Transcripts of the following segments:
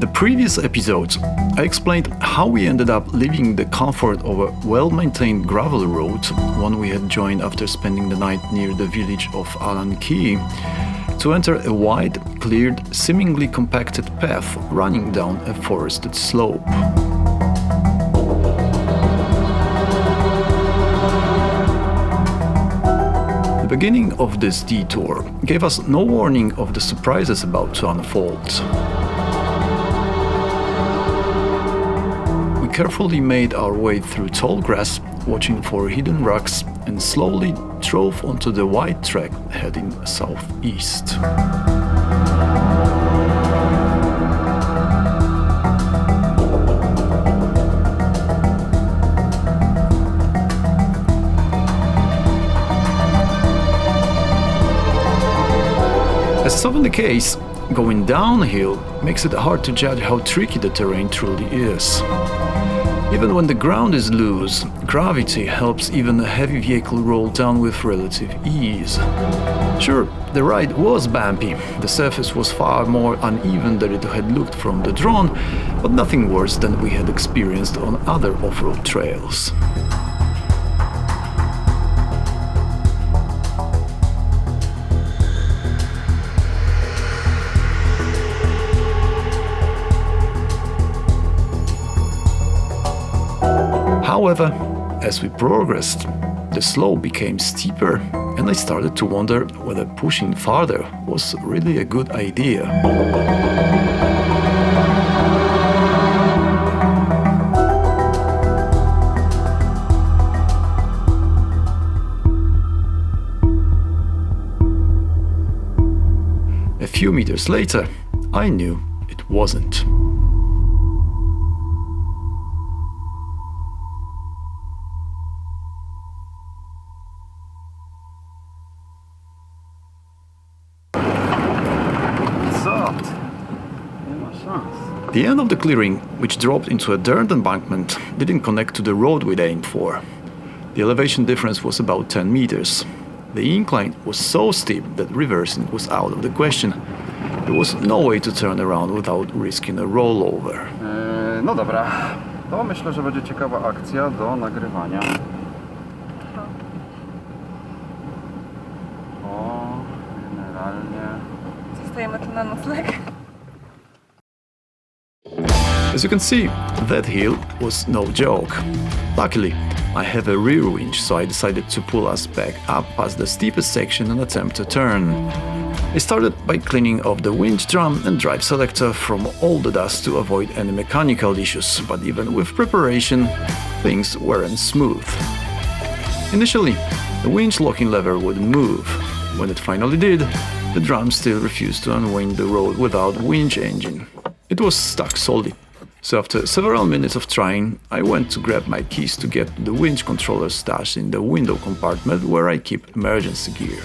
the previous episodes, I explained how we ended up leaving the comfort of a well-maintained gravel road, one we had joined after spending the night near the village of Alan Key, to enter a wide, cleared, seemingly compacted path running down a forested slope. The beginning of this detour gave us no warning of the surprises about to unfold. We carefully made our way through tall grass, watching for hidden rocks, and slowly drove onto the wide track heading southeast. As is often the case, going downhill makes it hard to judge how tricky the terrain truly is. Even when the ground is loose, gravity helps even a heavy vehicle roll down with relative ease. Sure, the ride was bumpy, the surface was far more uneven than it had looked from the drone, but nothing worse than we had experienced on other off-road trails. However, as we progressed, the slope became steeper, and I started to wonder whether pushing farther was really a good idea. A few meters later, I knew it wasn't. The end of the clearing, which dropped into a dirt embankment, didn't connect to the road we'd aimed for. The elevation difference was about 10 meters. The incline was so steep that reversing was out of the question. There was no way to turn around without risking a rollover. No dobra, to myślę, że będzie ciekawa akcja do nagrywania. O, generalnie... Zostajemy tu na nocleg. As you can see, that hill was no joke. Luckily, I have a rear winch, so I decided to pull us back up past the steepest section and attempt a turn. I started by cleaning off the winch drum and drive selector from all the dust to avoid any mechanical issues, but even with preparation, things weren't smooth. Initially, the winch locking lever wouldn't move. When it finally did, the drum still refused to unwind the road without winch engine. It was stuck solid. So after several minutes of trying, I went to grab my keys to get the winch controller stashed in the window compartment where I keep emergency gear.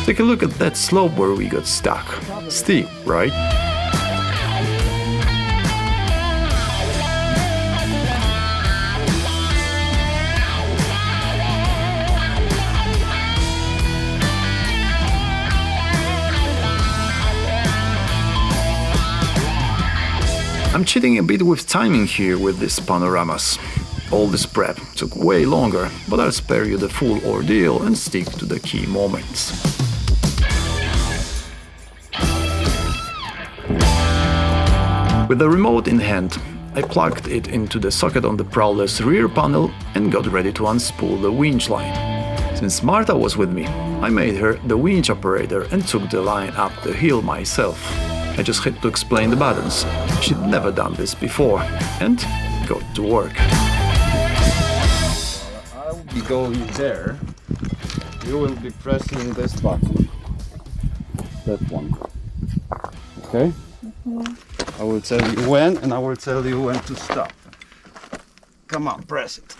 Take a look at that slope where we got stuck. Steep, right? I'm cheating a bit with timing here with these panoramas. All this prep took way longer, but I'll spare you the full ordeal and stick to the key moments. With the remote in hand, I plugged it into the socket on the Prowler's rear panel and got ready to unspool the winch line. Since Marta was with me, I made her the winch operator and took the line up the hill myself. I just had to explain the buttons. She'd never done this before, and got to work. I'll be going there. You will be pressing this button. That one. Okay? I will tell you when, and I will tell you when to stop. Come on, press it.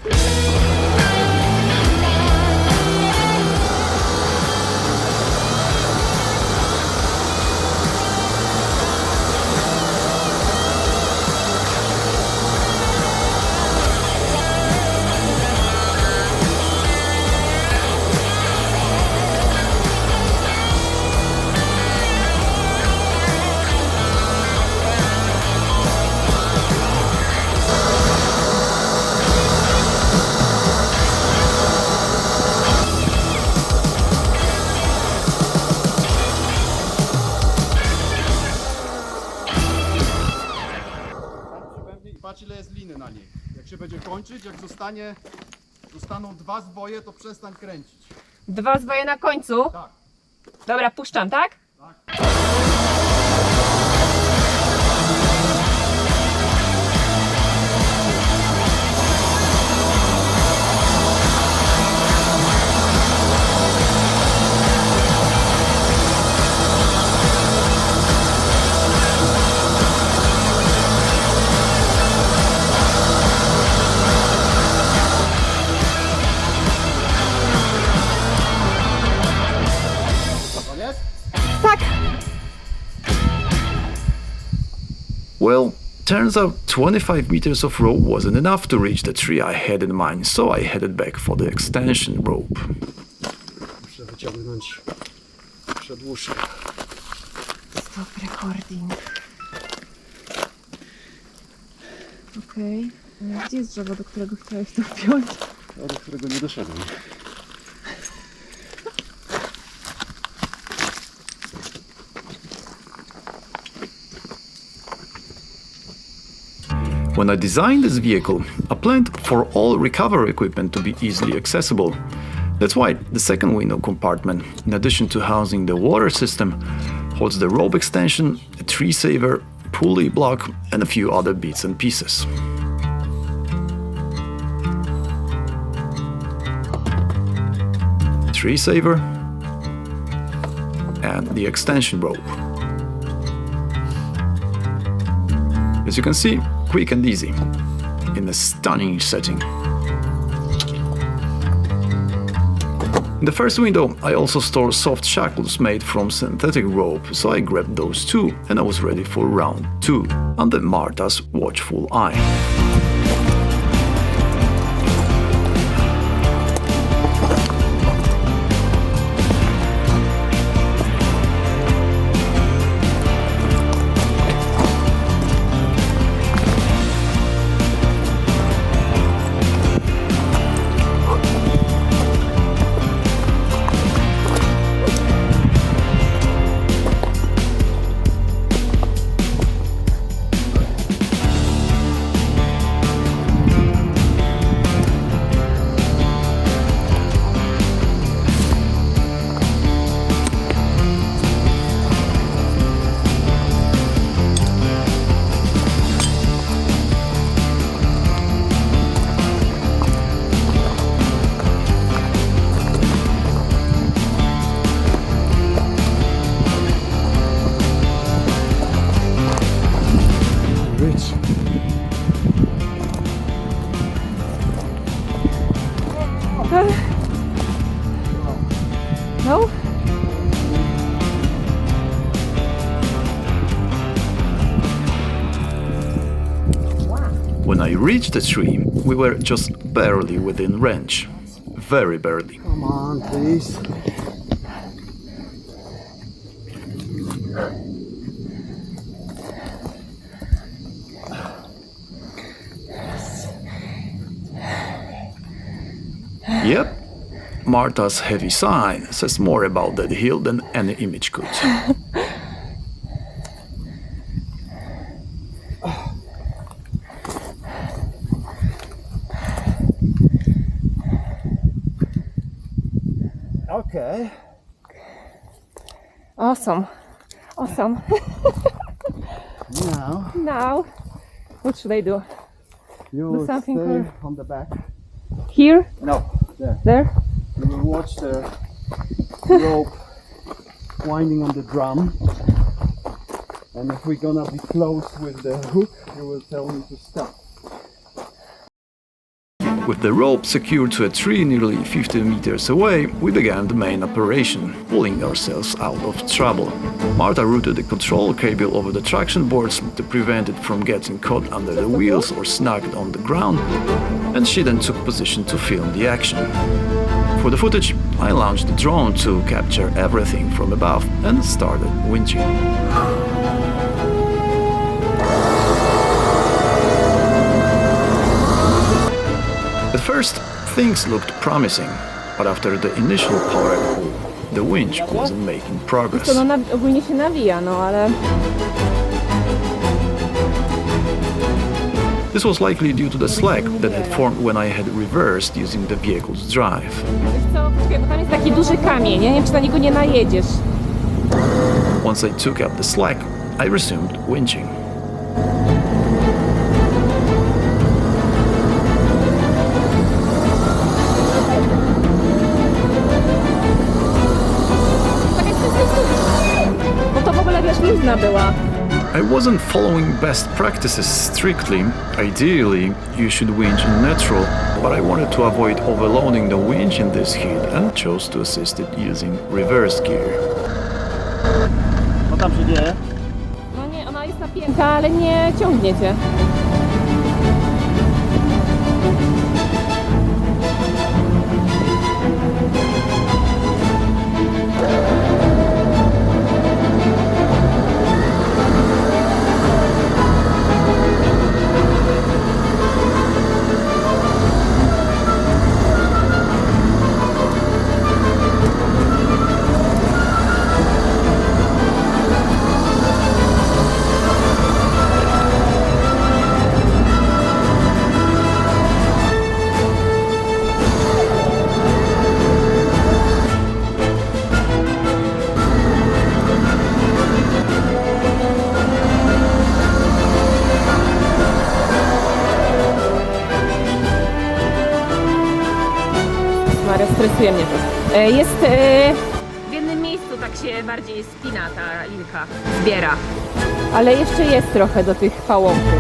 zwoje na niej. Jak się będzie kończyć, jak zostaną 2 zwoje, to przestań kręcić. 2 zwoje na końcu? Tak. Dobra, puszczam, tak? Tak. Koniec? Tak. Well, turns out 25 meters of rope wasn't enough to reach the tree I had in mind, so I headed back for the extension rope. Muszę wyciągnąć przedłużkę. Stop recording. Okej. Gdzie jest drzewo, do którego chciałeś to wpiąć? Do którego nie doszedłem. When I designed this vehicle, I planned for all recovery equipment to be easily accessible. That's why the second window compartment, in addition to housing the water system, holds the rope extension, a tree saver, pulley block, and a few other bits and pieces. Tree saver and the extension rope. As you can see, quick and easy, in a stunning setting. In the first window, I also store soft shackles made from synthetic rope, so I grabbed those too, and I was ready for round 2, under Marta's watchful eye. No? When I reached the tree, we were just barely within range. Very barely. Come on, please. Yep, Marta's heavy sign says more about that hill than any image could. Okay. Awesome. Awesome. Now Now, what should I do? you Do will something stay for- on the back. Here? No, there. There? You will watch the rope winding on the drum. And if we're gonna be close with the hook, you will tell me to stop. With the rope secured to a tree nearly 50 meters away, we began the main operation, pulling ourselves out of trouble. Marta routed the control cable over the traction boards to prevent it from getting caught under the wheels or snagged on the ground, and she then took position to film the action. For the footage, I launched the drone to capture everything from above and started winching. At first, things looked promising, but after the initial power pull, the winch wasn't making progress. To no, ogólnie się nawija, no ale... This was likely due to the slack that had formed when I had reversed using the vehicle's drive. Wiesz co, poczekaj, bo tam jest taki duży kamień, ja nie wiem, czy na niego nie najedziesz. Once I took up the slack, I resumed winching. Bo to w ogóle, wiesz, luźna była. I wasn't following best practices strictly. Ideally, you should winch in neutral, but I wanted to avoid overloading the winch in this heat and chose to assist it using reverse gear. Co tam się dzieje? No nie, ona jest napięta, ale nie ciągnie cię. Maria, stresuje mnie to. Jest w jednym miejscu tak się bardziej spina ta linka, zbiera. Ale jeszcze jest trochę do tych pałąków.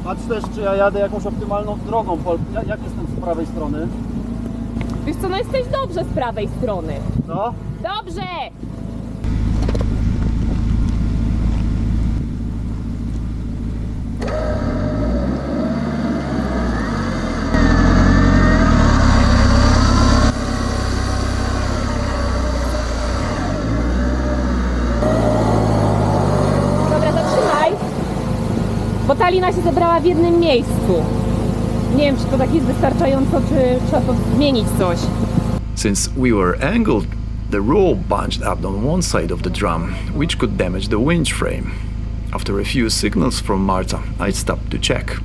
Patrz też, czy ja jadę jakąś optymalną drogą. Jak jestem z prawej strony? Wiesz co, no jesteś dobrze z prawej strony. Co? Dobrze! Dobra, zatrzymaj. Bo ta lina się zebrała w jednym miejscu. Nie wiem, czy to tak jest wystarczająco, czy trzeba to zmienić coś. Since we were angled, the rope bunched up on one side of the drum, which could damage the winch frame. After a few signals from Marta, I stopped to check.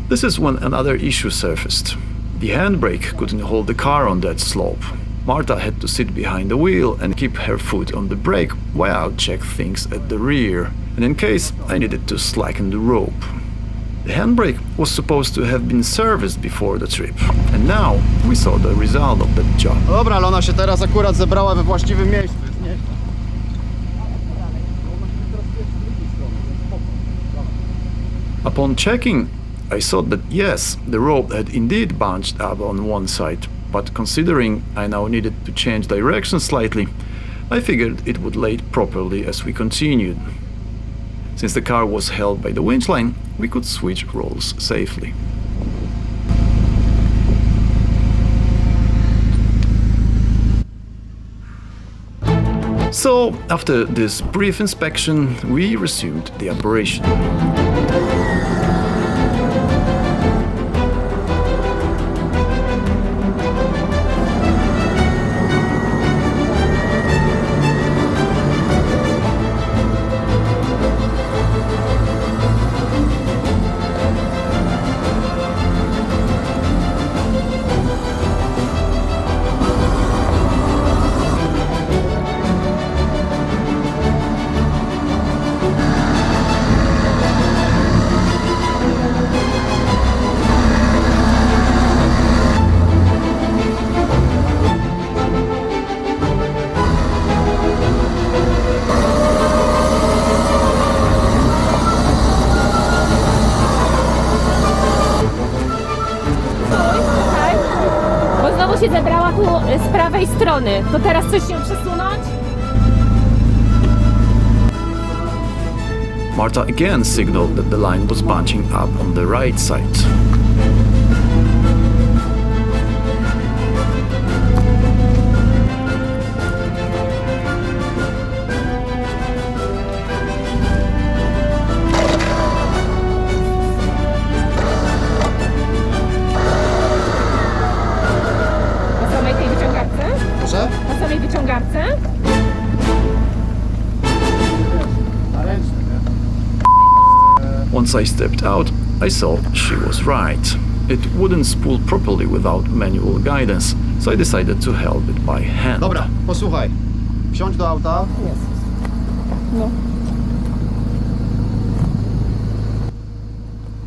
This is when another issue surfaced. The handbrake couldn't hold the car on that slope. Marta had to sit behind the wheel and keep her foot on the brake while I checked things at the rear, and in case I needed to slacken the rope. The handbrake was supposed to have been serviced before the trip, and now we saw the result of that job. Dobra, ale ona się teraz akurat zebrała we właściwym miejscu. Nie? Upon checking, I saw that yes, the rope had indeed bunched up on one side, but considering I now needed to change direction slightly, I figured it would lay properly as we continued. Since the car was held by the winch line, we could switch roles safely. So, after this brief inspection, we resumed the operation. Się zebrała tu z prawej strony. To teraz coś się przesunąć? Marta again signaled that the line was bunching up on the right side. Na samej tej wyciągarce? Proszę? Na samej wyciągarce? Once I stepped out, I saw she was right. It wouldn't spool properly without manual guidance, so I decided to help it by hand. Dobra, posłuchaj. Wsiądź do auta. No.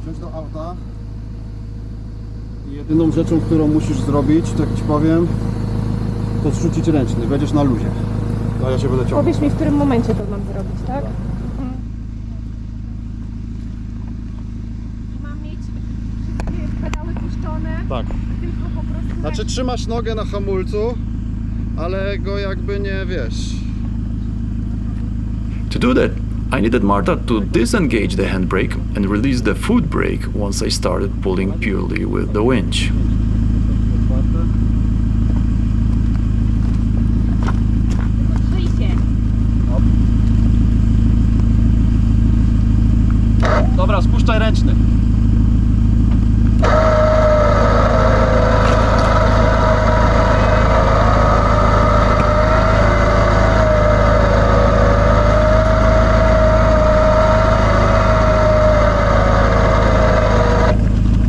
Wsiądź do auta. I jedyną rzeczą, którą musisz zrobić, tak ci powiem, to zrzucić ręczny. Będziesz na luzie. A ja się będę ciągnął. Powiedz mi, w którym momencie to mam zrobić, tak? I mam mieć wszystkie pedały puszczone, Tak. tylko po prostu... Znaczy trzymasz nogę na hamulcu, ale go jakby nie wiesz. To do that, I needed Marta to disengage the handbrake and release the foot brake once I started pulling purely with the winch. Wyjście. Dobra, spuszczaj ręczny.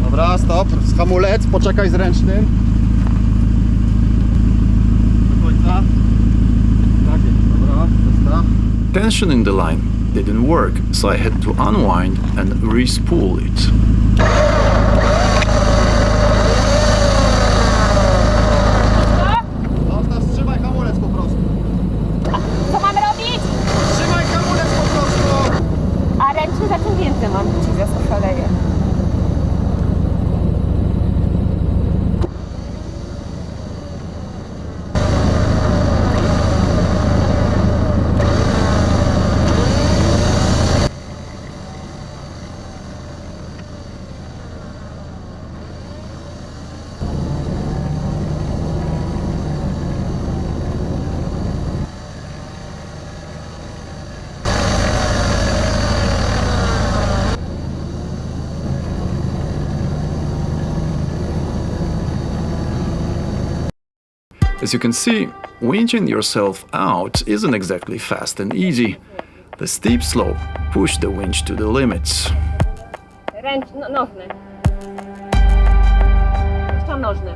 Dobra, stop, hamulec, poczekaj z ręcznym. Do końca. Tak jest, dobra, zostaw. Tension in the line didn't work, so I had to unwind and re-spool it. Zostaw, wstrzymaj hamulec po prostu. Co mam robić? Wstrzymaj hamulec po prostu. A ręczny zaciągnięty mam, ci zastosoleję. As you can see, winching yourself out isn't exactly fast and easy. The steep slope pushed the winch to the limits. Nożny. Jeszcze nożny.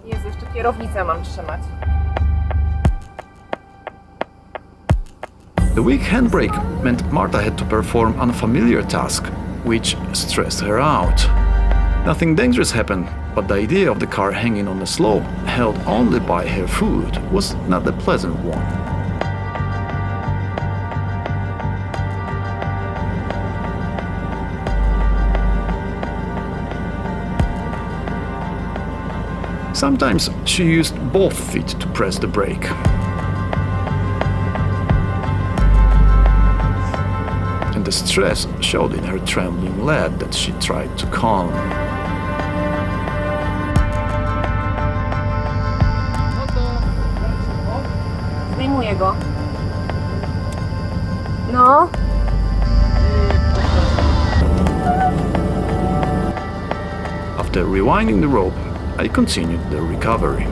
Jezu, jeszcze kierownicę mam trzymać. The weak handbrake meant Marta had to perform unfamiliar task, which stressed her out. Nothing dangerous happened, but the idea of the car hanging on the slope, held only by her foot, was not a pleasant one. Sometimes she used both feet to press the brake. And the stress showed in her trembling leg that she tried to calm. Zdejmuję go. No. After rewinding the rope, I continued the recovery.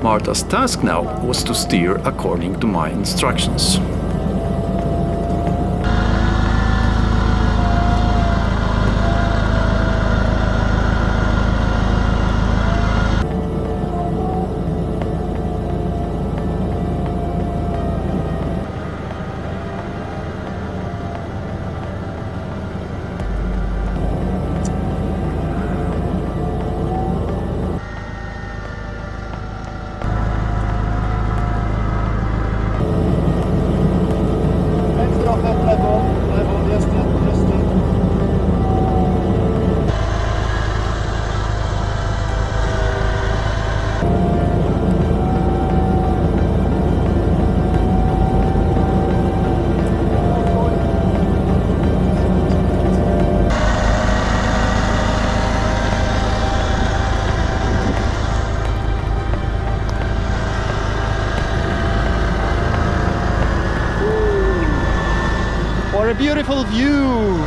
Marta's task now was to steer according to my instructions. For a beautiful view!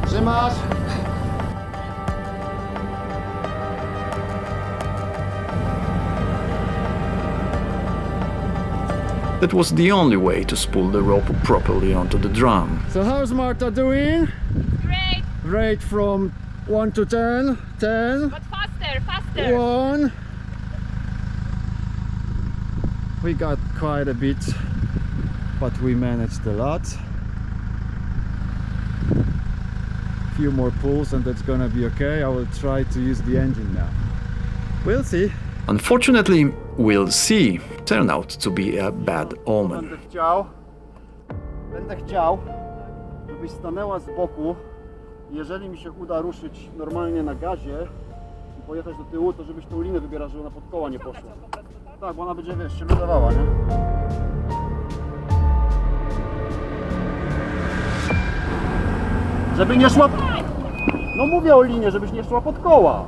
Trzymasz. That was the only way to spool the rope properly onto the drum. So how's Marta doing? Great, Rate from 1 to 10. 10. but faster. 1. We got quite a bit, but we managed a lot. Few more pulls and that's gonna be okay. I will try to use the engine now. We'll see. Unfortunately, we'll see turned out to be a bad omen. Będę chciał, żebyś stanęła z boku. Jeżeli mi się uda ruszyć normalnie na gazie i pojechać do tyłu, to żebyś tą linę wybierała, żeby ona pod koła nie poszła. Tak, bo ona będzie, wiesz, się luzowała, nie? Żeby nie szła... No mówię o linie, żebyś nie szła pod koła.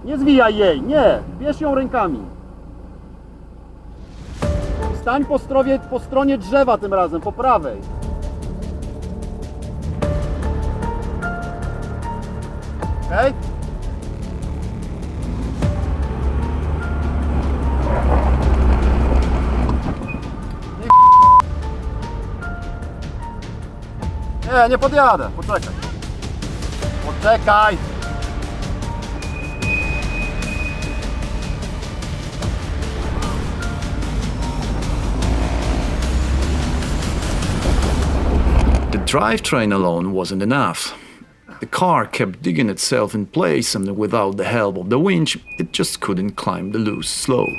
Nie zwijaj jej, nie. Bierz ją rękami. Stań po stronie drzewa tym razem, po prawej. Okej? Nie, nie podjadę. Poczekaj. Poczekaj. The drivetrain alone wasn't enough. The car kept digging itself in place, and without the help of the winch, it just couldn't climb the loose slope.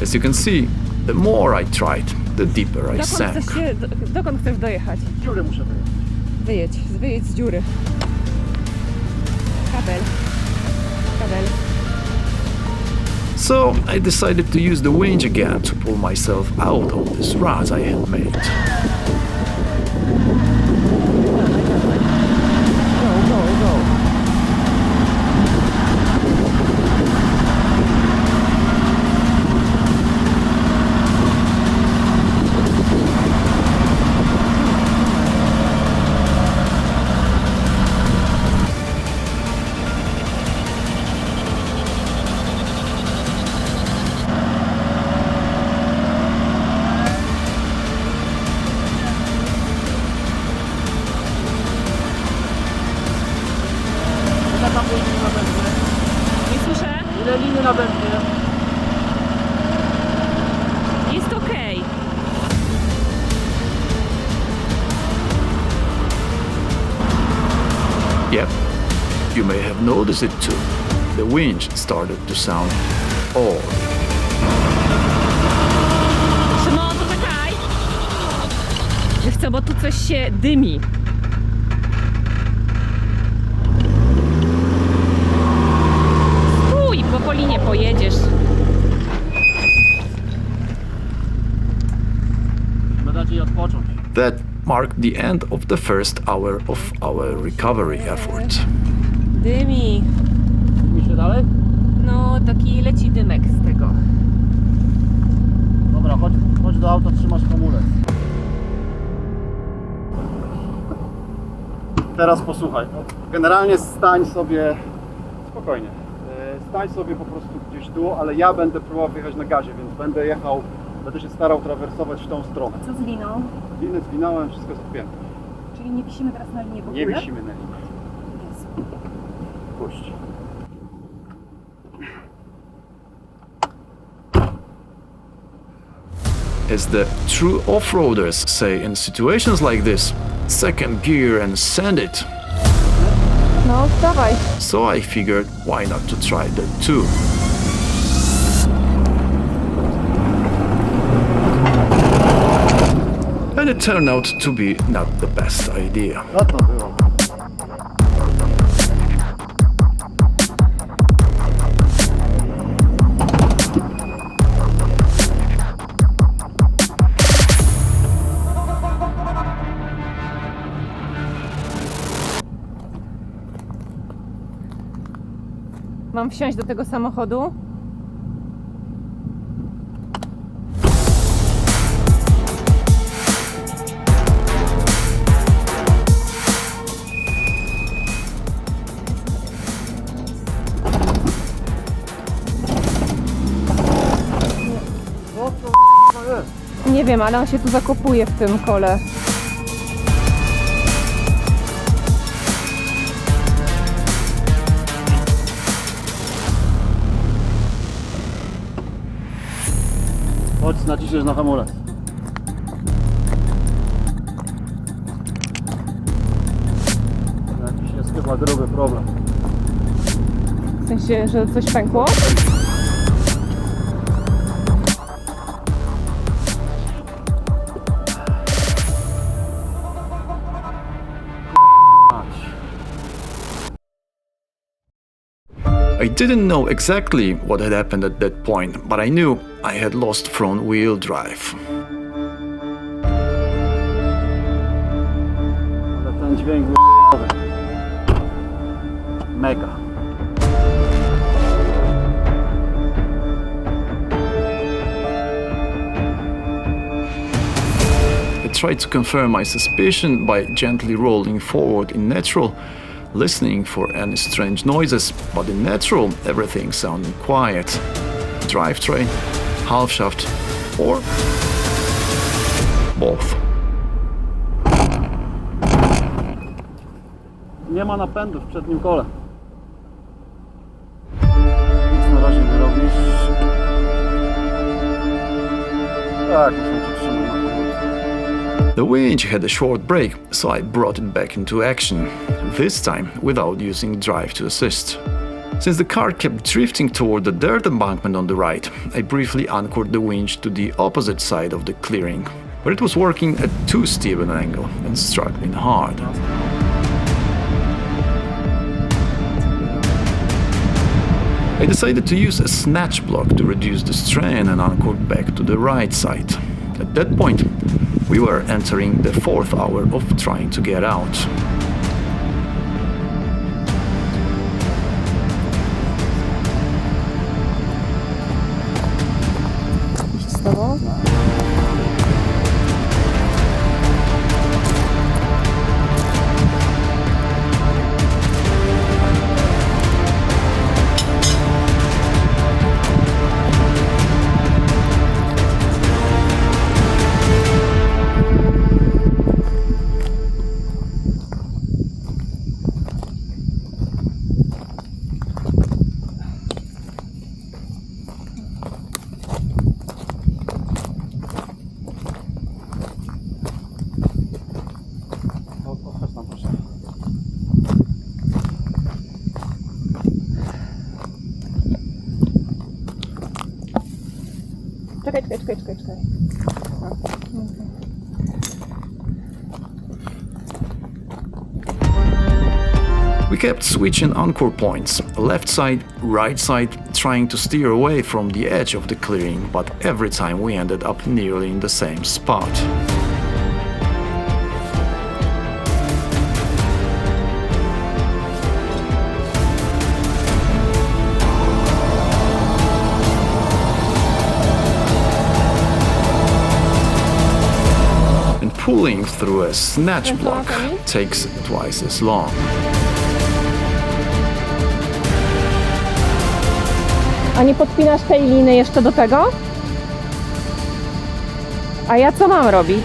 As you can see, the more I tried, the deeper I sank. Dokąd chcesz dojechać? Dziury muszę wyjść. Wyjedź z dziury. Kabel. So I decided to use the winch again to pull myself out of this rut I had made. Go. Nie słyszę? Ile liny na wędnie? Jest okej. Yep, you may have noticed it too. The winch started to sound odd. Szymon, poczekaj. Wiesz co, bo tu coś się dymi. Stój, bo po linie pojedziesz. Będę dać jej odpocząć. That marked the end of the first hour of our recovery effort. Dymi. Mi się dalej? No, taki leci dymek z tego. Dobra, chodź do auta, trzymasz hamulec. Teraz posłuchaj. Generalnie stań sobie spokojnie. Stań sobie po prostu gdzieś tu, ale ja będę próbował wyjechać na gazie, więc będę się starał trawersować w tą stronę. Co z liną? Linę zwinąłem, wszystko jest odpięte. Czyli nie wisimy teraz na linie w ogóle? Nie wisimy na linie. Jezu. Puść. As the true off-roaders say in situations like this, second gear and send it. No, dawaj. So I figured why not to try that too. And it turned out to be not the best idea. No to było. Mam wsiąść do tego samochodu? Nie wiem, ale on się tu zakopuje w tym kole. Chodź, naciśniesz na hamulec. Jakiś jest chyba gruby problem. W sensie, że coś pękło? I didn't know exactly what had happened at that point, but I knew I had lost front wheel drive. Ale ten dźwięk był mega. I tried to confirm my suspicion by gently rolling forward in neutral, listening for any strange noises, but in neutral everything sounded quiet. Drivetrain, half shaft, or both. Nie ma napędu w przednim kole. Nic na razie nie robisz. Tak, muszę cię trzymać na hamulcu. The winch had a short break, so I brought it back into action, this time without using drive to assist. Since the car kept drifting toward the dirt embankment on the right, I briefly anchored the winch to the opposite side of the clearing, but it was working at too steep an angle and struggling hard. I decided to use a snatch block to reduce the strain and anchored back to the right side. At that point, we were entering the 4th hour of trying to get out. Z tobą? Chodź tam, proszę. Czekaj. We kept switching anchor points, left side, right side, trying to steer away from the edge of the clearing, but every time we ended up nearly in the same spot. And pulling through a snatch block takes twice as long. A nie podpinasz tej liny jeszcze do tego? A ja co mam robić?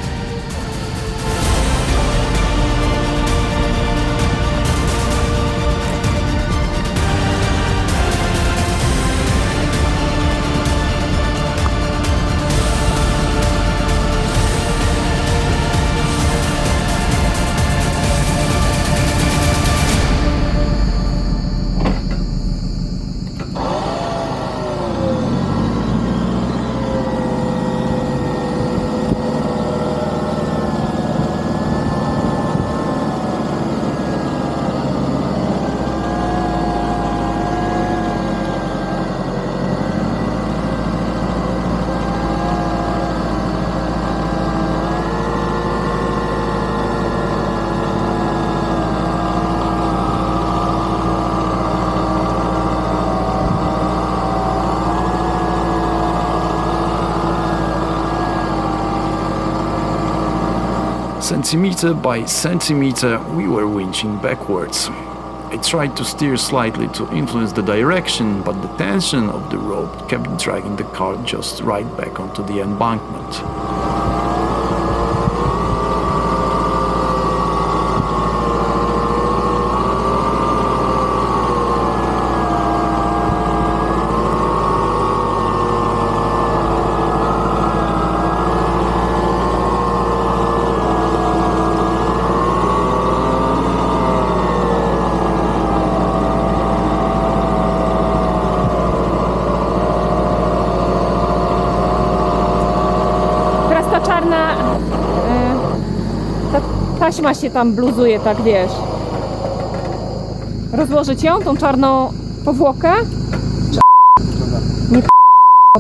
Centimeter by centimeter, we were winching backwards. I tried to steer slightly to influence the direction, but the tension of the rope kept dragging the car just right back onto the embankment. Taśma się tam bluzuje, tak wiesz. Rozłożyć ją, tą czarną powłokę? Nie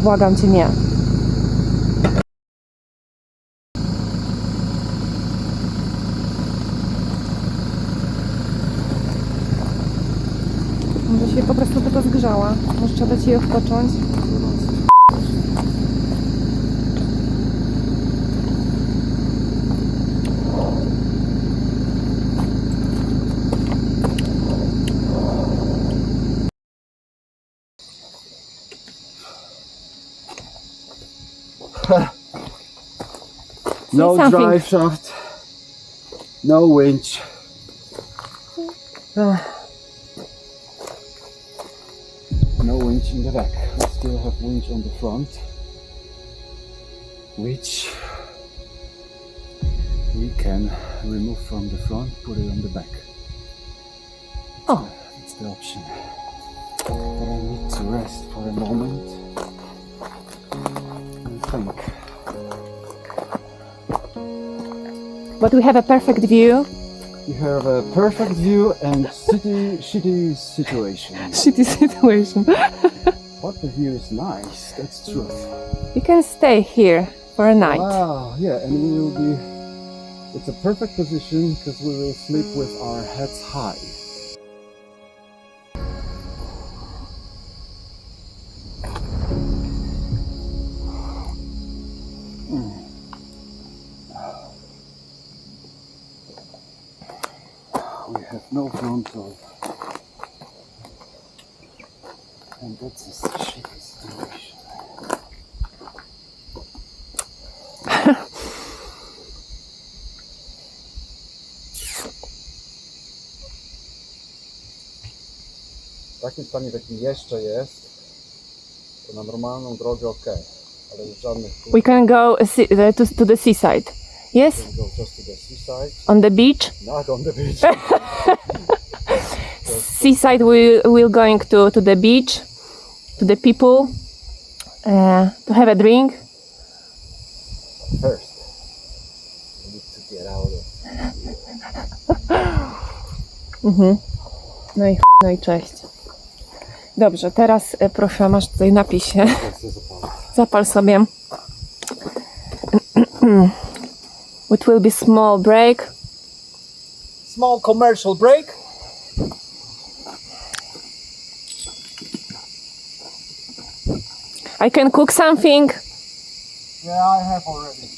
błagam cię, nie. Może się po prostu tylko zgrzała. Może trzeba dać jej odpocząć. No something. drive shaft, no winch. No winch in the back. We still have winch on the front, which we can remove from the front, put it on the back. Oh. That's the option. But I need to rest for a moment and think. But we have a perfect view. You have a perfect view and shitty situation. Shitty situation. But the view is nice, that's truth. You can stay here for a night. Wow, yeah, and we will be. It's a perfect position because we will sleep with our heads high. We have no frontal, and that's a shitty situation. W takim stanie, w jakim jeszcze jest, to na normalną drogę ok, ale już żadnych We can go to the seaside. Yes? go just to the seaside, On the beach? not on the beach. Seaside, we're going to the beach, to the people, to have a drink. First, we need to get out of. No i cześć. Dobrze, teraz proszę, masz tutaj napisie. Zapal sobie. It will be small break. Small commercial break. I can cook something. Yeah, I have already.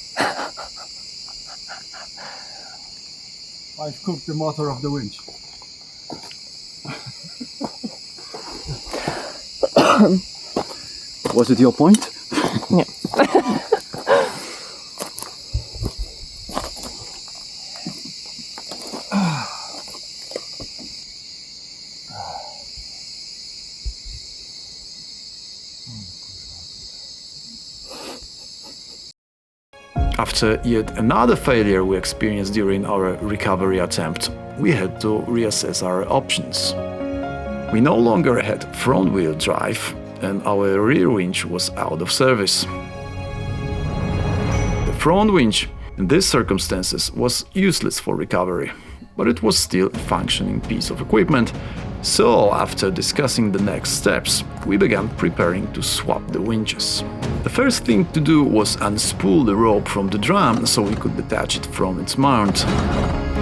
I've cooked the motor of the winch. Was it your point? Nie. After yet another failure we experienced during our recovery attempt, we had to reassess our options. We no longer had front-wheel drive, and our rear winch was out of service. The front winch, in these circumstances, was useless for recovery, but it was still a functioning piece of equipment, so after discussing the next steps, we began preparing to swap the winches. The first thing to do was unspool the rope from the drum so we could detach it from its mount.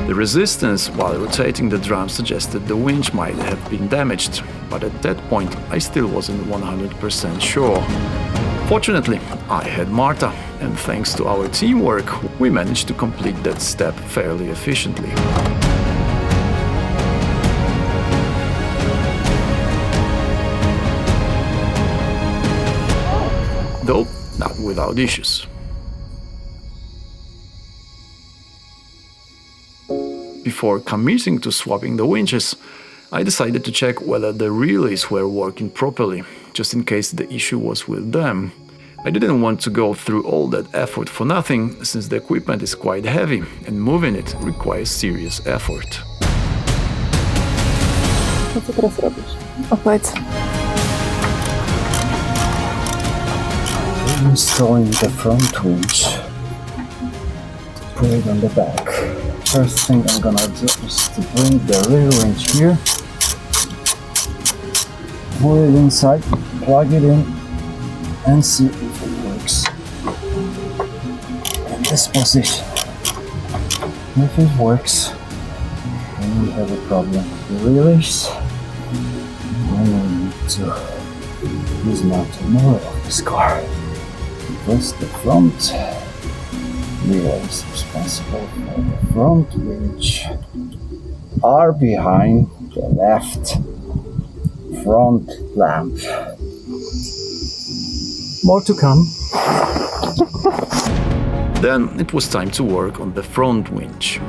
The resistance while rotating the drum suggested the winch might have been damaged, but at that point I still wasn't 100% sure. Fortunately, I had Marta, and thanks to our teamwork, we managed to complete that step fairly efficiently. Though not without issues. Before committing to swapping the winches, I decided to check whether the relays were working properly, just in case the issue was with them. I didn't want to go through all that effort for nothing, since the equipment is quite heavy and moving it requires serious effort. Co teraz robisz? Opowiedz. Installing the front winch. Put it on the back. First thing I'm gonna do is to bring the rear winch here. Put it inside, plug it in, and see if it works in this position. If it works, then we have a problem with the relays. Then we need to dismantle more of this car. First, the front relay is responsible for the front winch are behind the left front lamp. More to come. Then it was time to work on the front winch.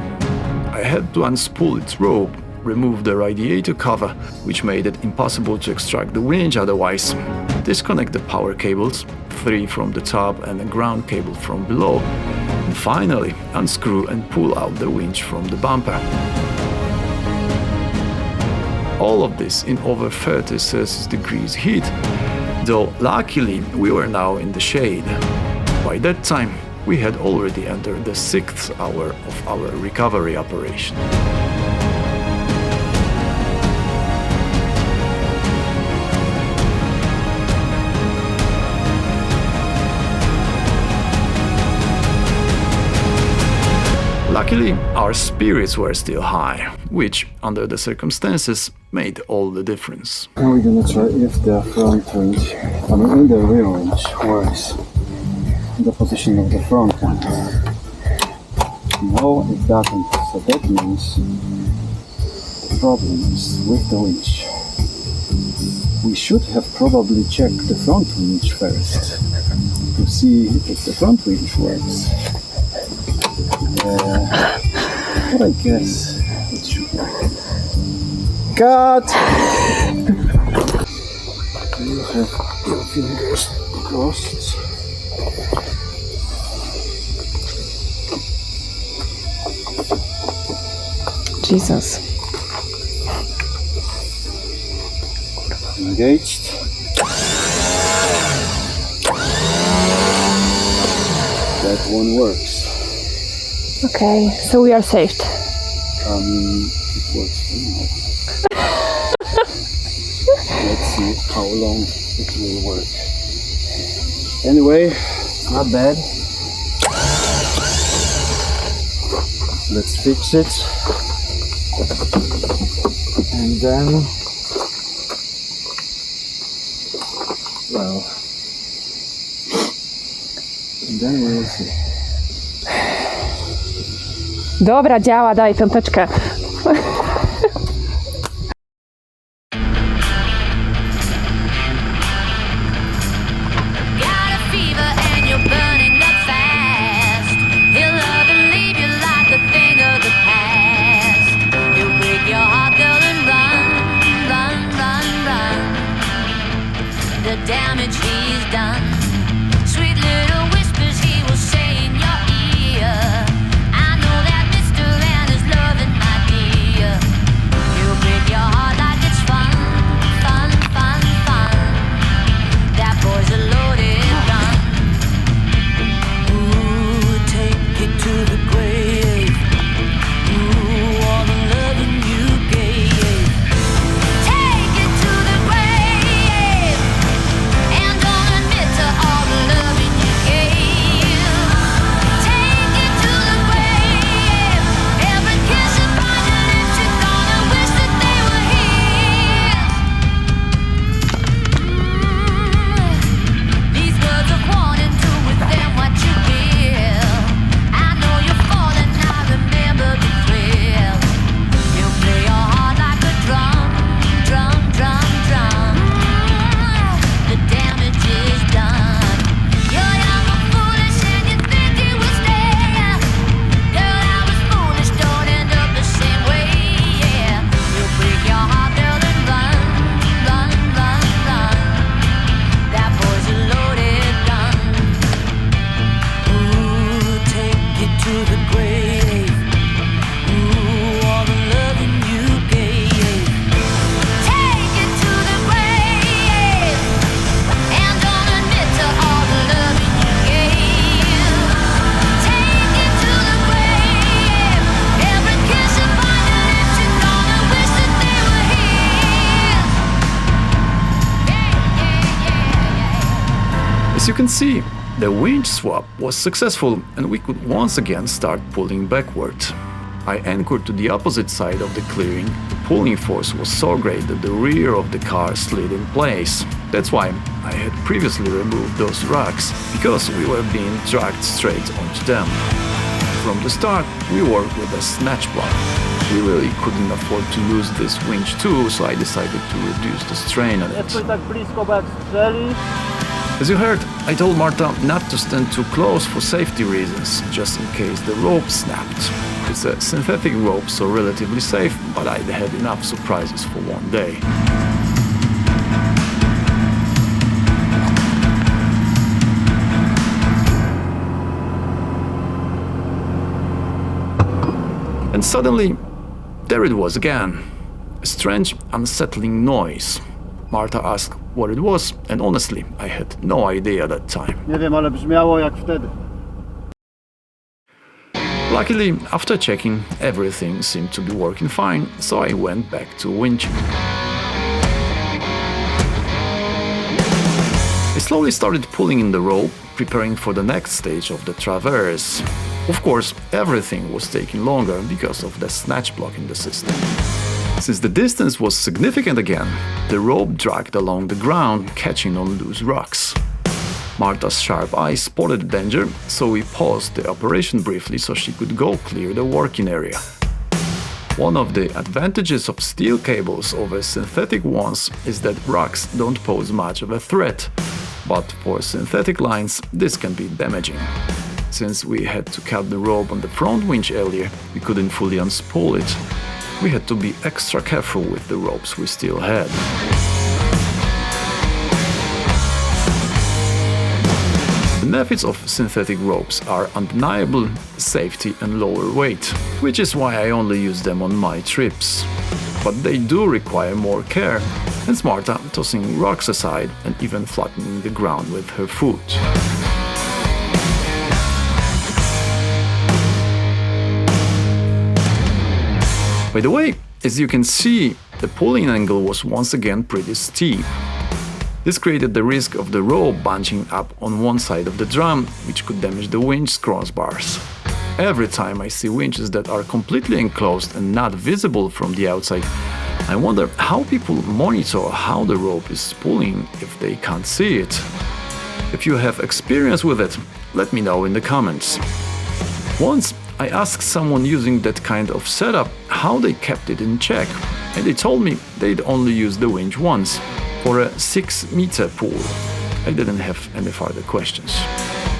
I had to unspool its rope, remove the radiator cover, which made it impossible to extract the winch otherwise, disconnect the power cables, 3 from the top and a ground cable from below, and finally unscrew and pull out the winch from the bumper. All of this in over 30 Celsius degrees heat, though luckily we were now in the shade. By that time, we had already entered the 6th hour of our recovery operation. Luckily, our spirits were still high, which, under the circumstances, made all the difference. Now we're gonna try if the front winch, in the rear winch works in the position of the front one. No, it doesn't. So that means the problem is with the winch. We should have probably checked the front winch first to see if the front winch works. But I guess it should work. Cut! You have your fingers crossed. Jesus. Engaged. That one works. Okay, so we are saved. It works for now. Let's see how long it will work. Anyway, it's not bad. Let's fix it. And then, well, and then we'll see. Dobra, działa, daj 5. Damage he's done. Sweet little whispers he will say in your ear. I know that Mr. Man is loving my As you can see, the winch swap was successful and we could once again start pulling backward. I anchored to the opposite side of the clearing. The pulling force was so great that the rear of the car slid in place. That's why I had previously removed those rocks, because we were being dragged straight onto them. From the start, we worked with a snatch block. We really couldn't afford to lose this winch too, so I decided to reduce the strain on it. As you heard, I told Marta not to stand too close for safety reasons, just in case the rope snapped. It's a synthetic rope, so relatively safe, but I'd had enough surprises for one day. And suddenly, there it was again. A strange, unsettling noise. Marta asked what it was, and honestly, I had no idea at that time. Nie wiem, ale brzmiało jak wtedy. Luckily, after checking, everything seemed to be working fine, so I went back to winching. I slowly started pulling in the rope, preparing for the next stage of the traverse. Of course, everything was taking longer because of the snatch block in the system. Since the distance was significant again, the rope dragged along the ground, catching on loose rocks. Marta's sharp eyes spotted danger, so we paused the operation briefly so she could go clear the working area. One of the advantages of steel cables over synthetic ones is that rocks don't pose much of a threat, but for synthetic lines this can be damaging. Since we had to cut the rope on the front winch earlier, we couldn't fully unspool it. We had to be extra careful with the ropes we still had. The benefits of synthetic ropes are undeniable safety and lower weight, which is why I only use them on my trips. But they do require more care, hence Marta tossing rocks aside and even flattening the ground with her foot. By the way, as you can see, the pulling angle was once again pretty steep. This created the risk of the rope bunching up on one side of the drum, which could damage the winch crossbars. Every time I see winches that are completely enclosed and not visible from the outside, I wonder how people monitor how the rope is pulling if they can't see it. If you have experience with it, let me know in the comments. Once I asked someone using that kind of setup how they kept it in check, and they told me they'd only used the winch once, for a 6-meter pull. I didn't have any further questions.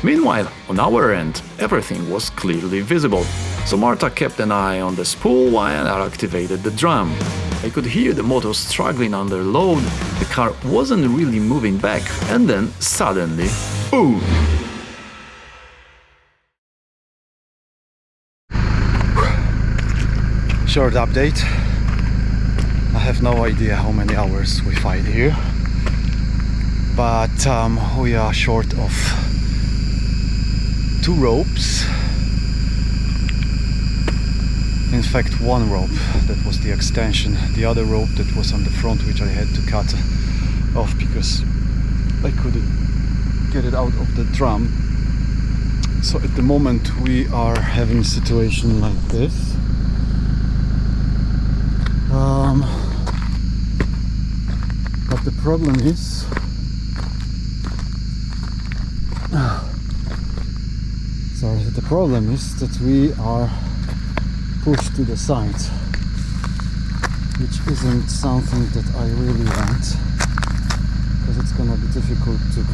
Meanwhile, on our end, everything was clearly visible, so Marta kept an eye on the spool while I activated the drum. I could hear the motor struggling under load, the car wasn't really moving back, and then suddenly, boom! Short update. I have no idea how many hours we fight here, but we are short of 2 ropes. In fact, 1 rope, that was the extension. The other rope that was on the front, which I had to cut off because I couldn't get it out of the drum. So at the moment we are having a situation like this. But the problem is that we are pushed to the side, which isn't something that I really want, because it's gonna be difficult to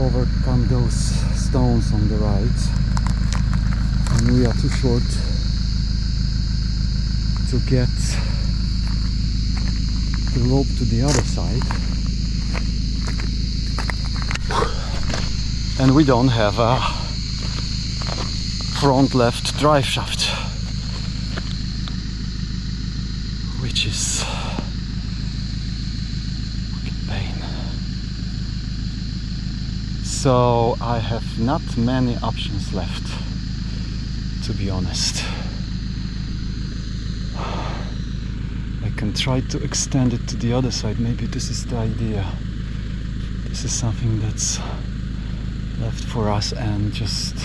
overcome those stones on the right, and we are too short to get the rope to the other side, and we don't have a front left drive shaft, which is fucking pain. So I have not many options left, to be honest. I can try to extend it to the other side. Maybe this is the idea. this is something that's left for us and just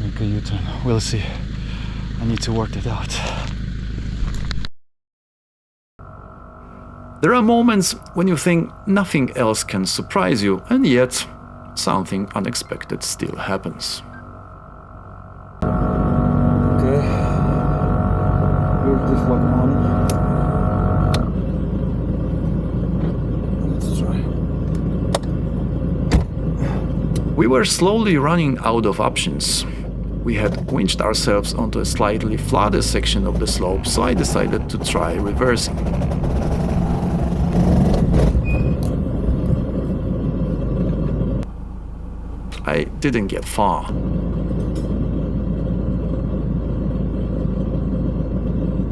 make a U-turn. We'll see. I need to work it out. There are moments when you think nothing else can surprise you, and yet something unexpected still happens. Okay. Move this one on. Let's try. We were slowly running out of options. We had winched ourselves onto a slightly flatter section of the slope, so I decided to try reversing. I didn't get far.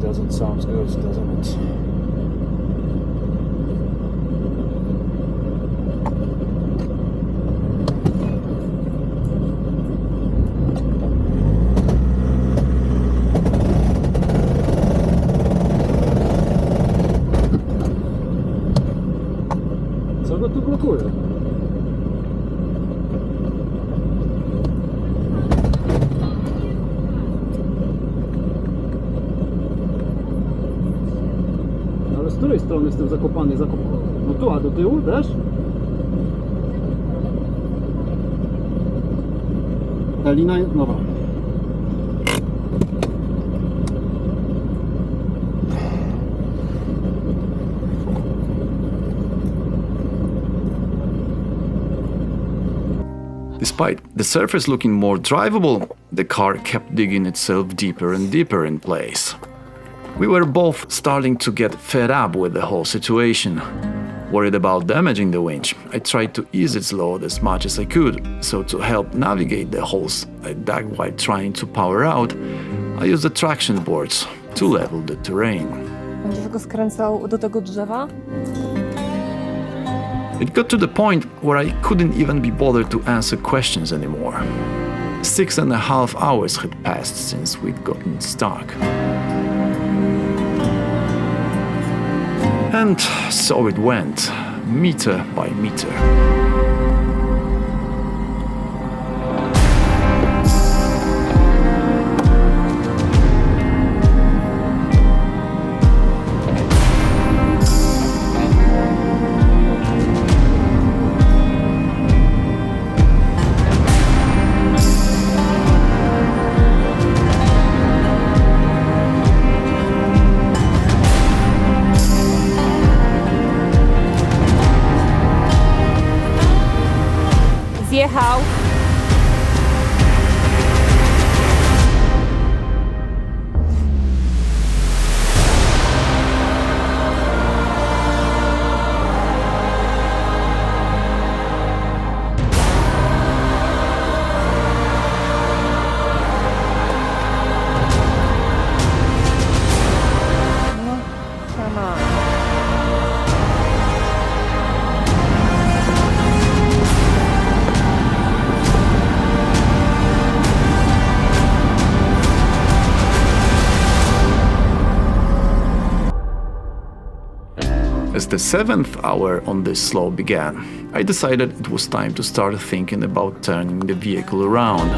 Doesn't sound good, doesn't it? Co go tu blokuje? Ale z której strony jestem zakopany? No tu, a do tyłu też? Ta lina, dobra. Despite the surface looking more drivable, the car kept digging itself deeper and deeper in place. We were both starting to get fed up with the whole situation. Worried about damaging the winch, I tried to ease its load as much as I could, so to help navigate the holes I dug while trying to power out, I used the traction boards to level the terrain. Będziesz go skręcał do tego drzewa? It got to the point where I couldn't even be bothered to answer questions anymore. 6.5 hours had passed since we'd gotten stuck. And so it went, meter by meter. Zjechał. Come on. As the 7th hour on this slope began, I decided it was time to start thinking about turning the vehicle around.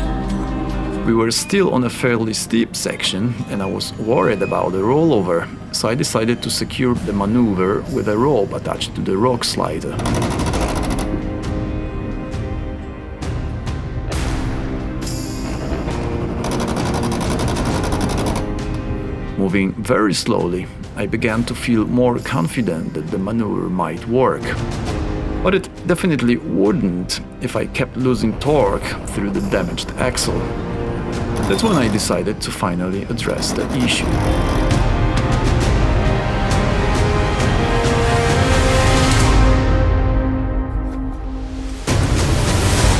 We were still on a fairly steep section and I was worried about the rollover, so I decided to secure the maneuver with a rope attached to the rock slider. Moving very slowly, I began to feel more confident that the maneuver might work. But it definitely wouldn't if I kept losing torque through the damaged axle. That's when I decided to finally address the issue.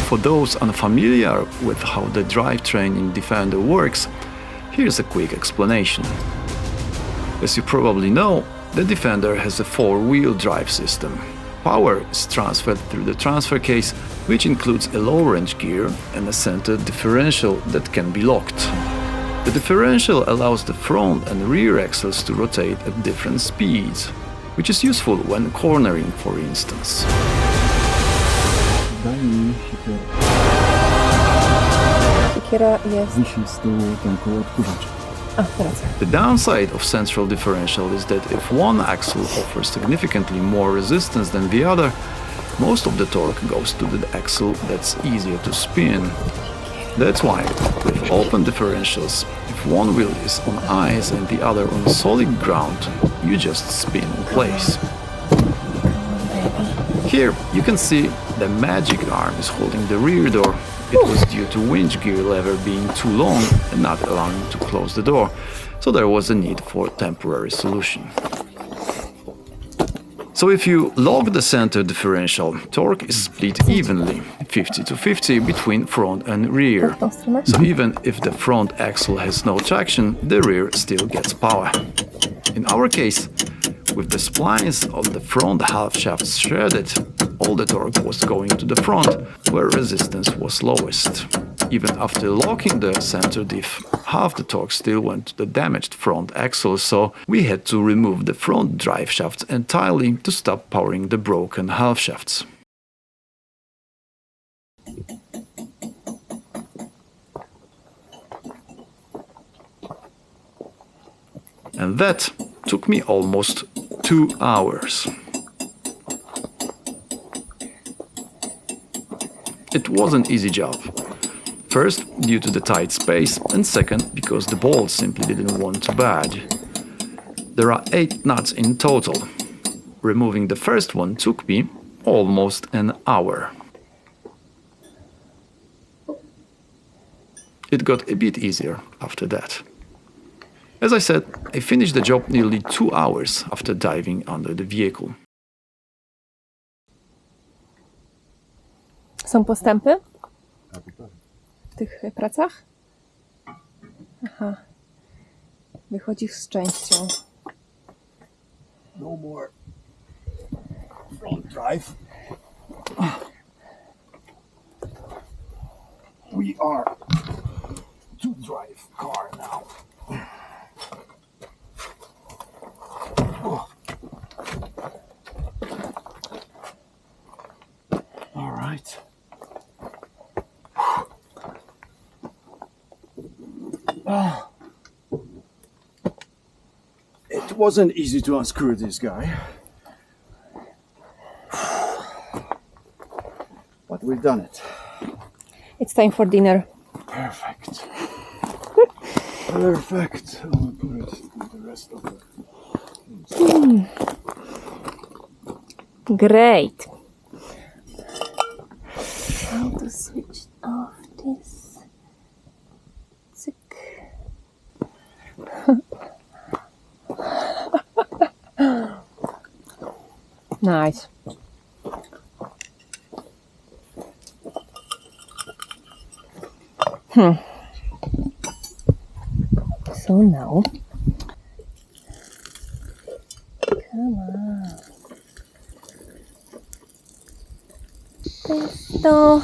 For those unfamiliar with how the drivetrain in Defender works, here's a quick explanation. As you probably know, the Defender has a 4-wheel drive system. Power is transferred through the transfer case, which includes a low-range gear and a center differential that can be locked. The differential allows the front and rear axles to rotate at different speeds, which is useful when cornering, for instance. Daj mi siekierę. Siekiera jest... Wisi z tyłu ten koło odkurzacza. A, teraz. The downside of central differential is that if one axle offers significantly more resistance than the other, most of the torque goes to the axle that's easier to spin. That's why, with open differentials, if one wheel is on ice and the other on solid ground, you just spin in place. Here you can see the magic arm is holding the rear door. It was due to winch gear lever being too long and not allowing to close the door, so there was a need for a temporary solution. So if you lock the center differential, torque is split evenly, 50-50 between front and rear. Tą stronę? So even if the front axle has no traction, the rear still gets power. In our case, with the splines on the front half shafts shredded, all the torque was going to the front, where resistance was lowest. Even after locking the center diff, half the torque still went to the damaged front axle, so we had to remove the front drive shafts entirely to stop powering the broken half shafts. And that took me almost 2 hours. It was an easy job. First, due to the tight space, and second, because the bolts simply didn't want to budge. There are 8 nuts in total. Removing the first one took me almost an hour. It got a bit easier after that. As I said, I finished the job nearly 2 hours after diving under the vehicle. Są postępy w tych pracach? Aha. Wychodzi z częścią. No more front drive. We are two-drive car now. All right. It wasn't easy to unscrew this guy, but we've done it. It's time for dinner. Perfect. Perfect. I'm gonna put it in the rest of it. Great. How to switch off this? Cyk. Nice. So now, come on. Questo.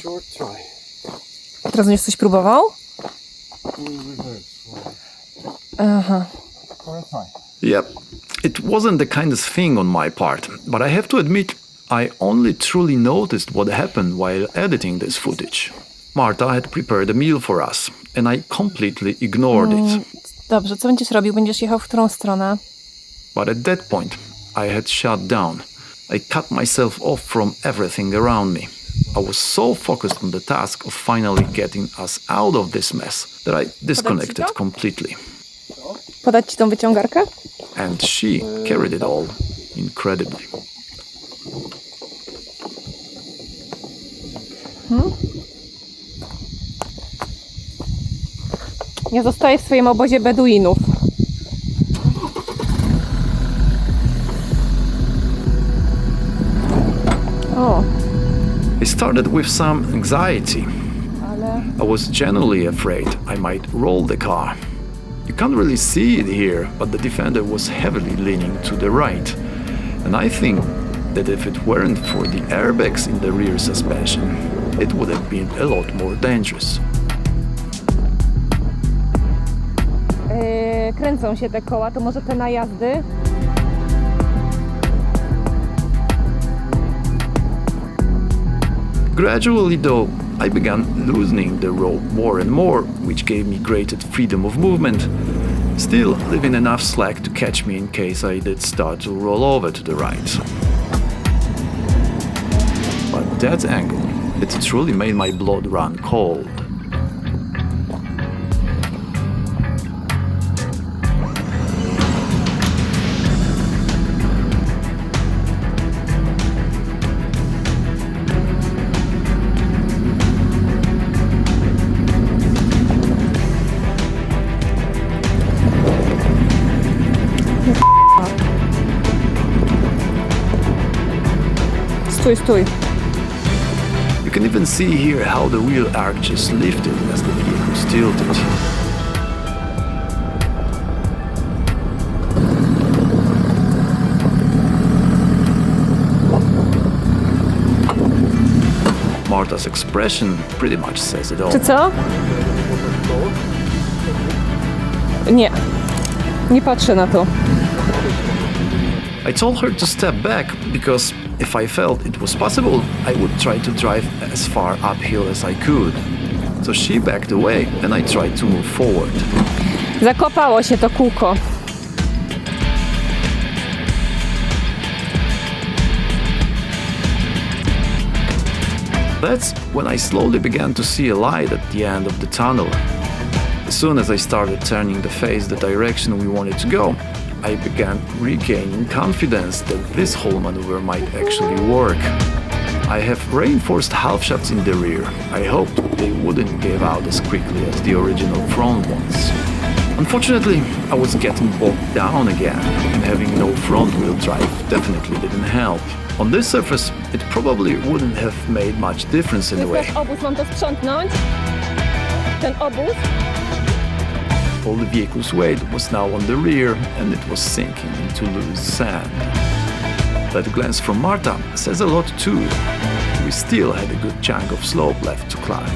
Short try. Teraz będziesz coś próbował? Aha. For a try. Yep, it wasn't the kindest thing on my part, but I have to admit, I only truly noticed what happened while editing this footage. Marta had prepared a meal for us, and I completely ignored it. Dobrze, co będziesz robił? Będziesz jechał w którą stronę? But at that point, I had shut down. I cut myself off from everything around me. I was so focused on the task of finally getting us out of this mess that I disconnected completely. Podać ci tą wyciągarkę? And she carried it all incredibly. Ja zostaję w swoim obozie Beduinów. It started with some anxiety. ale I was genuinely afraid I might roll the car. You can't really see it here, but the Defender was heavily leaning to the right. And I think that if it weren't for the airbags in the rear suspension, it would have been a lot more dangerous. kręcą się te koła, to może te najazdy. Gradually though, I began loosening the rope more and more, which gave me greater freedom of movement, still leaving enough slack to catch me in case I did start to roll over to the right. But that angle, it truly made my blood run cold. Stój. You can even see here how the wheel arc just lifted as the vehicle was tilted. Marta's expression pretty much says it all. Czy co? Nie. Nie patrzę na to. I told her to step back because if I felt it was possible, I would try to drive as far uphill as I could. So she backed away and I tried to move forward. Zakopało się to kółko. That's when I slowly began to see a light at the end of the tunnel. As soon as I started turning the face the direction we wanted to go, I began regaining confidence that this whole maneuver might actually work. I have reinforced half shafts in the rear. I hoped they wouldn't give out as quickly as the original front ones. Unfortunately, I was getting bogged down again, and having no front wheel drive definitely didn't help. On this surface, it probably wouldn't have made much difference anyway. Obóz mam to sprzątnąć. Ten obóz. All the vehicle's weight was now on the rear and it was sinking into loose sand. That glance from Marta says a lot too. We still had a good chunk of slope left to climb.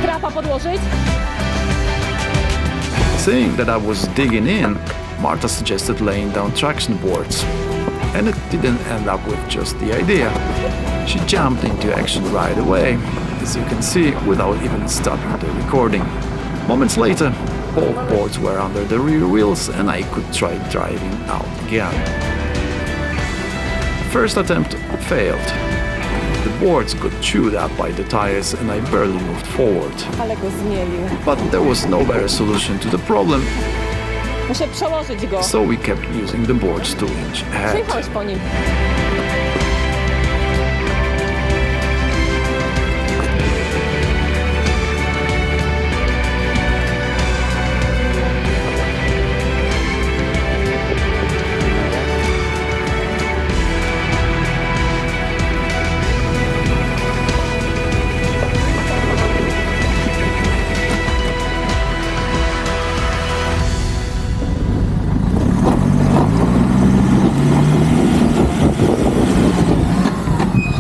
Trapa podłożyć. Seeing that I was digging in, Marta suggested laying down traction boards. And it didn't end up with just the idea. She jumped into action right away, as you can see, without even stopping the recording. Moments later, both boards were under the rear wheels and I could try driving out again. First attempt failed. The boards got chewed up by the tires and I barely moved forward. Ale go zmielił. But there was no better solution to the problem, Muszę przełożyć go. so we kept using the boards to winch ahead. Przejechałeś po nim.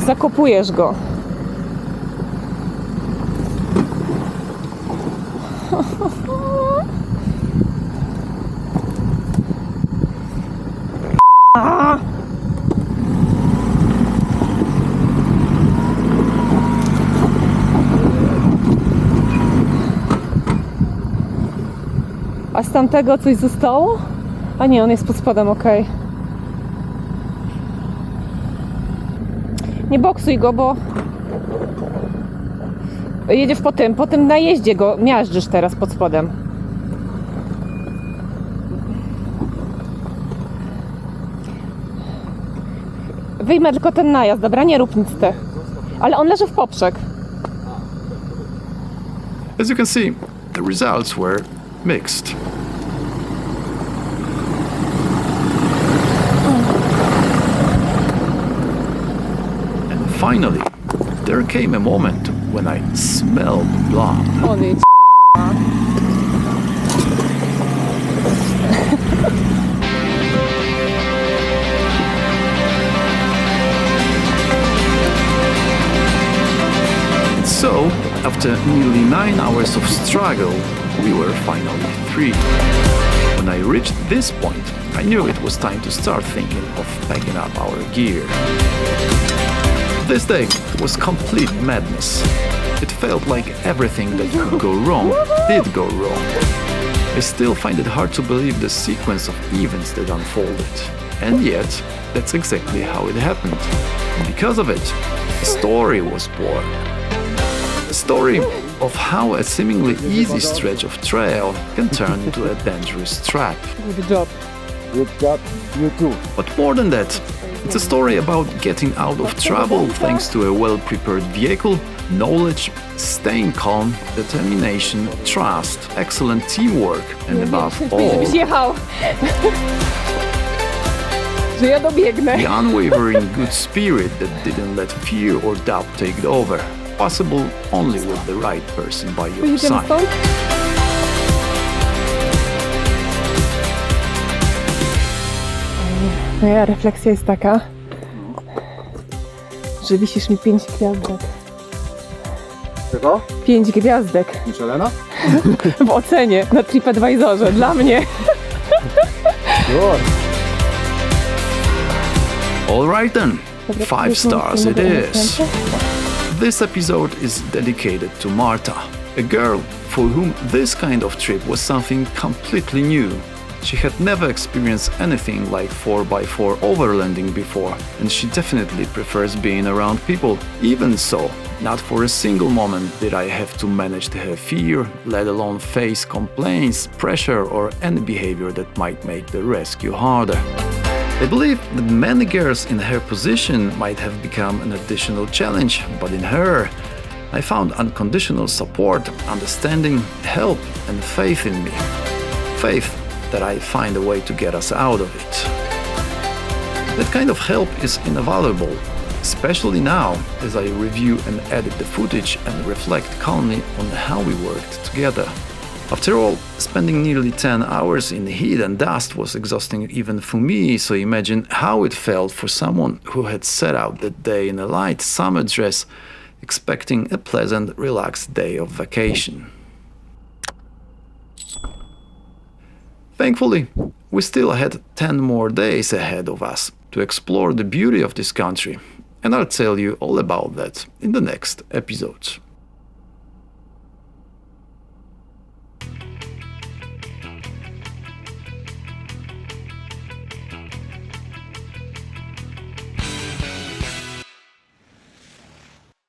Zakopujesz go. A z tamtego coś zostało? A nie, on jest pod spodem, okej. Nie boksuj go, bo jedziesz po tym najeździe go miażdżysz teraz pod spodem. Wyjmę tylko ten najazd, dobra? Nie rób nic te. Ale on leży w poprzek. As you can see, the results were mixed. Finally, there came a moment when I smelled blood. Ony, So, after nearly 9 hours of struggle, we were finally free. When I reached this point, I knew it was time to start thinking of packing up our gear. This day was complete madness. It felt like everything that could go wrong did go wrong. I still find it hard to believe the sequence of events that unfolded. And yet, that's exactly how it happened. And because of it, a story was born. A story of how a seemingly easy stretch of trail can turn into a dangerous trap. good job. Good job, you too. But more than that, it's a story about getting out of trouble thanks to a well-prepared vehicle, knowledge, staying calm, determination, trust, excellent teamwork, and above all, Żebyś jechał. Że ja dobiegnę. the unwavering good spirit that didn't let fear or doubt take it over. Possible only with the right person by your Pojedziemy side. stąd? Moja refleksja jest taka, że wisisz mi 5 gwiazdek. Czego? 5 gwiazdek Michelena? w ocenie na TripAdvisorze dla mnie. Sure. Alright then, 5 stars it is. This episode is dedicated to Marta, a girl for whom this kind of trip was something completely new. She had never experienced anything like 4x4 overlanding before, and she definitely prefers being around people. Even so, not for a single moment did I have to manage her fear, let alone face complaints, pressure, or any behavior that might make the rescue harder. I believe that many girls in her position might have become an additional challenge, but in her, I found unconditional support, understanding, help, and faith in me. Faith that I find a way to get us out of it. That kind of help is invaluable, especially now as I review and edit the footage and reflect calmly on how we worked together. After all, spending nearly 10 hours in heat and dust was exhausting even for me, so imagine how it felt for someone who had set out that day in a light summer dress, expecting a pleasant, relaxed day of vacation. Thankfully, we still had 10 more days ahead of us to explore the beauty of this country, and I'll tell you all about that in the next episodes.